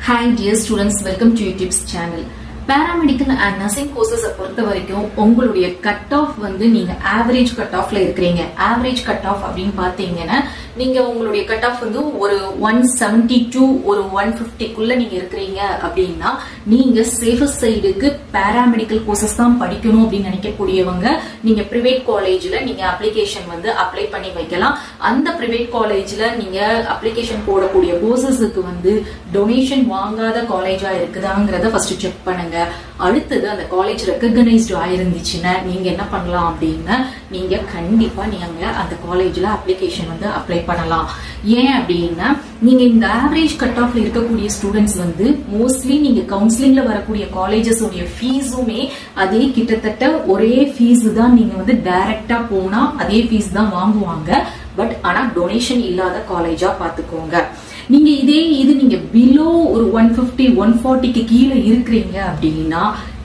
Hi dear students, welcome to YouTube's channel. Paramedical and nursing courses பொறுத்த வரைக்கும் உங்களுடைய cut off வந்து நீங்க ஆவரேஜ் கட் ஆஃப்ல இருக்கீங்க. ஆவரேஜ் கட் ஆஃப் அப்படினு பாத்தீங்கன்னா நீங்க உங்களுடைய கட் ஆஃப் வந்து ஒரு 172 ஒரு 150 குள்ள நீங்க இருக்கீங்க அப்படினா நீங்க சேஃபர் சைடுக்கு பாராமெடிக்கல் கோர்சஸ் தான் படிக்கணும் அப்படி நினைக்கக்கூடியவங்க நீங்க பிரைவேட் காலேஜ்ல நீங்க அப்ளிகேஷன் வந்து அப்ளை பண்ணி வைக்கலாம். அந்த பிரைவேட் காலேஜ்ல நீங்க அப்ளிகேஷன் போடக்கூடிய கோர்சஸ்க்கு வந்து டொனேஷன் வாங்காத காலேஜா இருக்குதாங்கறத ஃபர்ஸ்ட் செக் பண்ணுங்க. அடுத்தது அந்த காலேஜ் ரெகக்னைஸ்டு ஆயிருந்துச்சுன்னா நீங்க என்ன பண்ணலாம் அப்படின்னா நீங்க கண்டிப்பா நீங்க அந்த காலேஜ்ல அப்ளிகேஷன் வந்து அப்ளை பண்ணலாம். ஏன் அப்படின்னா நீங்க இந்த ஆவரேஜ் கட் ஆஃப்ல இருக்கக்கூடிய ஸ்டூடெண்ட்ஸ் வந்து மோஸ்ட்லி நீங்க கவுன்சிலிங்ல வரக்கூடிய காலேஜஸ் உடைய ஃபீஸுமே அதே கிட்டத்தட்ட ஒரே ஃபீஸ் தான். நீங்க வந்து டைரக்டா போனா அதே ஃபீஸ் தான் வாங்குவாங்க. பட் ஆனா டொனேஷன் இல்லாத காலேஜா பாத்துக்கோங்க. நீங்க இது நீங்க பிலோ ஒரு 150 140க்கு கீழே இருக்கிறீங்க அப்படின்னா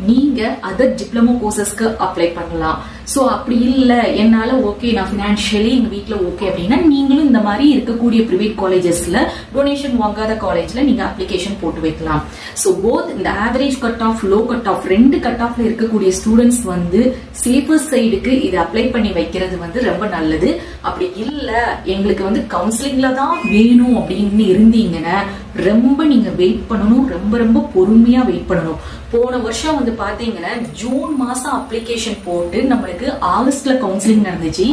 நீங்க அதர் டிப்ளமோ கோர்சஸ்க்கு அப்ளை பண்ணலாம். சோ அப்படி இல்ல என்னால ஓகே நான் பினான்சியலி எங்க வீட்ல ஓகே அப்படின்னா நீங்களும் இந்த மாதிரி இருக்கக்கூடிய பிரைவேட் காலேஜஸ்ல டொனேஷன் வாங்காத காலேஜ்ல நீங்க அப்ளிகேஷன் போட்டு வைக்கலாம். சோ போத் இந்த average cut off low cut off ரெண்டு கட் ஆஃப்ல இருக்கக்கூடிய ஸ்டூடெண்ட்ஸ் வந்து சேஃபர் சைடுக்கு இது அப்ளை பண்ணி வைக்கிறது வந்து ரொம்ப நல்லது. அப்படி இல்ல எங்களுக்கு வந்து கவுன்சிலிங்ல தான் வேணும் அப்படின்னு இருந்தீங்கன்னா ரொம்ப நீங்க வெயிட் பண்ணணும். ரொம்ப பொறுமையா வெயிட் பண்ணணும். போன வருஷம் வந்து பாத்தீங்கன்னா ஜூன் மாசம் அப்ளிகேஷன் போட்டு நம்மளுக்கு ஆகஸ்ட்ல கவுன்சிலிங் நடந்துச்சு.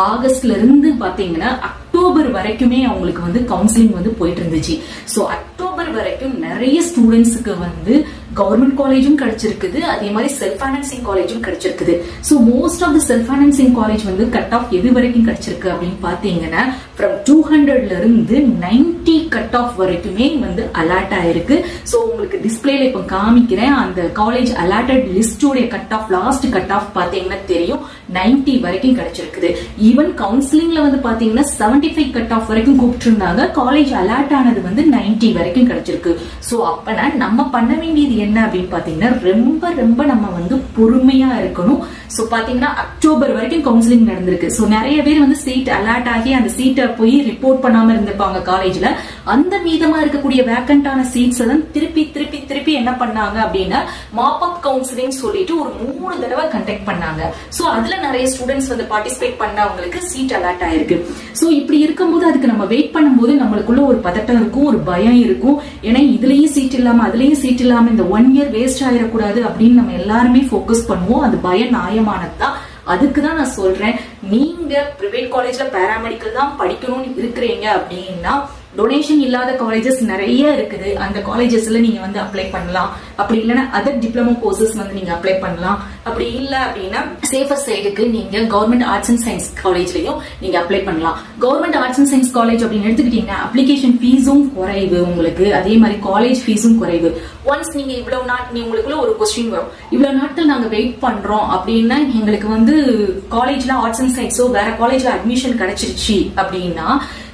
ஆகஸ்ட்ல இருந்து பாத்தீங்கன்னா அக்டோபர் வரைக்குமே அவங்களுக்கு வந்து கவுன்சிலிங் வந்து போயிட்டு இருந்துச்சு. சோ அக்டோபர் வரைக்கும் நிறைய ஸ்டூடெண்ட்ஸுக்கு வந்து கவர்மெண்ட் காலேஜும் கிடைச்சிருக்குது, அதே மாதிரி செல்ஃப் ஃபைனான்சிங் காலேஜும் கிடைச்சிருக்குது. So most of the self financing college வந்து கட் ஆஃப் எது வரைக்கும் கிடைச்சிருக்கு அப்படின்னு பாத்தீங்கன்னா ஃப்ரம் 200ல இருந்து 90 கட் ஆஃப் வரைக்குமே வந்து அலாட் ஆயிருக்கு. சோ உங்களுக்கு டிஸ்பிளேல இப்ப காமிக்கிறேன். அந்த காலேஜ் அலாட்டட் லிஸ்டோட cut off last cut off பாத்தீங்கன்னா தெரியும் 90 வரைக்கும் கிடைச்சிருக்குது. ஈவன் கவுன்சிலிங்ல வந்து பாத்தீங்கன்னா 75 கட் ஆஃப் வரைக்கும் கூப்பிட்டு இருந்தாங்க. காலேஜ் அலாட் ஆனது வந்து 90 வரைக்கும் கிடைச்சிருக்கு. சோ அப்பனா நம்ம பண்ண வேண்டியது என்ன அப்படின்னு பாத்தீங்கன்னா ரொம்ப நம்ம வந்து பொறுமையா இருக்கணும். சோ பாத்தீங்கன்னா அக்டோபர் வரைக்கும் கவுன்சிலிங் நடந்திருக்கு. சோ நிறைய பேர் வந்து சீட் அலாட் ஆகி அந்த சீட்டை போய் ரிப்போர்ட் பண்ணாம இருந்திருப்பாங்க காலேஜ்ல. அந்த மீதமா இருக்கக்கூடிய வேக்கண்டான சீட்ஸ் தான் திருப்பி என்ன பண்ணாங்க அப்படின்னா மாப் அப் கவுன்சிலிங் சொல்லிட்டு ஒரு 3 தடவை கண்டக்ட் பண்ணாங்க. சோ அதுல நிறைய ஸ்டூடெண்ட்ஸ் வந்து பார்ட்டிசிபேட் பண்ணவங்களுக்கு சீட் அலாட் ஆயிருக்கு. சோ இப்படி இருக்கும்போது அதுக்கு நம்ம வெயிட் பண்ணும்போது நம்மளுக்குள்ள ஒரு பதட்டம் இருக்கும், ஒரு பயம் இருக்கும். ஏன்னா இதுலயும் சீட் இல்லாம அதுலயும் சீட் இல்லாம இந்த 1 இயர் வேஸ்ட் ஆயிடக்கூடாது அப்படின்னு நம்ம எல்லாருமே போக்கஸ் பண்ணுவோம். அது பயம் நியாயமானதுதான். அதுக்குதான் நான் சொல்றேன், நீங்க பிரைவேட் காலேஜ்ல பாராமெடிக்கல் தான் படிக்கணும்னு இருக்கிறீங்க அப்படின்னா டொனேஷன் இல்லாத காலேஜஸ் நிறைய இருக்குது. அந்த காலேஜஸ்ல நீங்க வந்து அப்ளை பண்ணலாம். அப்படி இல்லைன்னா அதர் டிப்ளமோ கோர்சஸ் வந்து நீங்க அப்ளை பண்ணலாம். அப்படி இல்ல அப்படின்னா சேஃபர் சைடுக்கு நீங்க கவர்மெண்ட் ஆர்ட்ஸ் அண்ட் சயின்ஸ் காலேஜ்லயும் நீங்க அப்ளை பண்ணலாம். Government arts and science college அப்படின்னு எடுத்துக்கிட்டீங்கன்னா அப்ளிகேஷன் ஃபீஸும் குறைவு உங்களுக்கு, அதே மாதிரி காலேஜ் ஃபீஸும் குறைவு. ஒன்ஸ் நீங்க இவ்வளவு நாள் உங்களுக்குள்ள ஒரு கொஸ்டின் வரும், இவ்வளவு நாட்கள் நாங்க வெயிட் பண்றோம் அப்படின்னா எங்களுக்கு வந்து காலேஜ்ல ஆர்ட்ஸ் அண்ட் சயின்ஸோ வேற காலேஜ்ல அட்மிஷன் கிடைச்சிருச்சு அப்படின்னா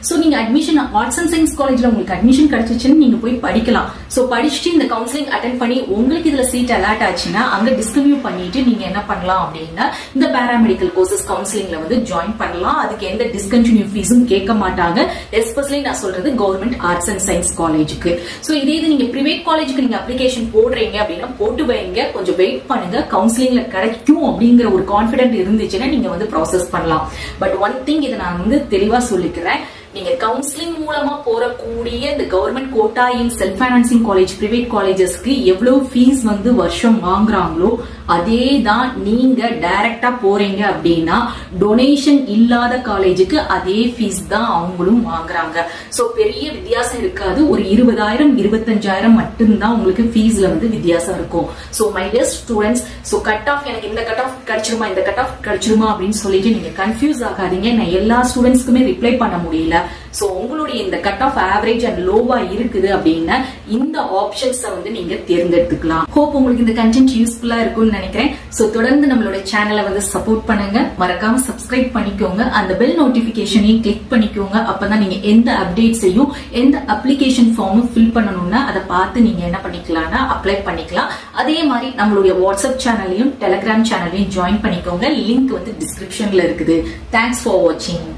சோ நீங்க அட்மிஷன் ஆர்ட்ஸ் அண்ட் சயின்ஸ் காலேஜ்ல உங்களுக்கு அட்மிஷன் கிடைச்சிருச்சுன்னு நீங்க போய் படிக்கலாம். சோ படிச்சுட்டு இந்த கவுன்சிலிங் அட்டென்ட் பண்ணி உங்களுக்கு இதுல சீட் அலாட் ஆச்சுன்னா அங்க டிஸ்கன்டினியூ பண்ணிட்டு நீங்க என்ன பண்ணலாம் அப்படின்னா இந்த பாராமெடிக்கல் கோர்சஸ் கவுன்சிலிங்ல வந்து ஜாயின் பண்ணலாம். அதுக்கு எந்த டிஸ்கன்டினியூ ஃபீஸும் கேட்க மாட்டாங்க. எஸ்பெஷலி நான் சொல்றது கவர்மெண்ட் ஆர்ட்ஸ் அண்ட் சயின்ஸ் காலேஜுக்கு. சோ இதே இது நீங்க பிரைவேட் காலேஜுக்கு நீங்க அப்ளிகேஷன் போடுறீங்க அப்படின்னா போட்டு வைங்க, கொஞ்சம் வெயிட் பண்ணுங்க. கவுன்சிலிங்ல கிடைக்கும் அப்படிங்கிற ஒரு கான்பிடென்ட் இருந்துச்சுன்னா நீங்க வந்து ப்ராசஸ் பண்ணலாம். பட் ஒன் திங் இதை நான் வந்து தெளிவா சொல்லிக்கிறேன், நீங்க கவுன்சிலிங் மூலமா போறக்கூடிய இந்த government quota in self financing college private காலேஜஸ்க்கு எவ்வளவு ஃபீஸ் வந்து வருஷம் வாங்குறாங்களோ அதே தான் நீங்க டைரக்டா போறீங்க அப்படின்னா டொனேஷன் இல்லாத காலேஜுக்கு அதே ஃபீஸ் தான் அவங்களும் வாங்குறாங்க. சோ பெரிய வித்தியாசம் இருக்காது. ஒரு 20,000 25,000 மட்டும்தான் உங்களுக்கு ஃபீஸ்ல வந்து வித்தியாசம் இருக்கும். So my dear students, so cut off எனக்கு இந்த கட் ஆஃப் கிடைச்சிருமா இந்த கட் ஆஃப் கிடைச்சிருமா அப்படின்னு சொல்லிட்டு நீங்க கன்ஃபியூஸ் ஆகாதீங்க. நான் எல்லா ஸ்டூடெண்ட்ஸ்க்குமே ரிப்ளை பண்ண முடியல. சோ உங்களுடைய இந்த கட் ஆஃப் ஆவரேஜ் அண்ட் லோவா இருக்குது அப்படின்னா இந்த ஆப்ஷன்ஸ் வந்து நீங்க தேர்ந்தெடுத்துக்கலாம். ஹோப் உங்களுக்கு இந்த கண்டென்ட் யூஸ்ஃபுல்லா இருக்கும்னு நினைக்கிறேன். சோ தொடர்ந்து நம்மளோட சேனலை வந்து சப்போர்ட் பண்ணுங்க. மறக்காம சப்ஸ்கிரைப் பண்ணிக்கோங்க. அந்த பெல் நோட்டிபிகேஷனையும் கிளிக் பண்ணிக்கோங்க. அப்பதான் நீங்க எந்த அப்டேட்ஸையும் எந்த அப்ளிகேஷன் ஃபார்மும் ஃபில் பண்ணணும்னா அதை பார்த்து நீங்க என்ன பண்ணிக்கலாம்னா அப்ளை பண்ணிக்கலாம். அதே மாதிரி நம்மளுடைய வாட்ஸ்அப் சேனலையும் டெலிகிராம் சேனலையும் ஜாயின் பண்ணிக்கோங்க. லிங்க் வந்து டிஸ்கிரிப்ஷன்ல இருக்குது. தேங்க்ஸ் ஃபார் வாட்சிங்.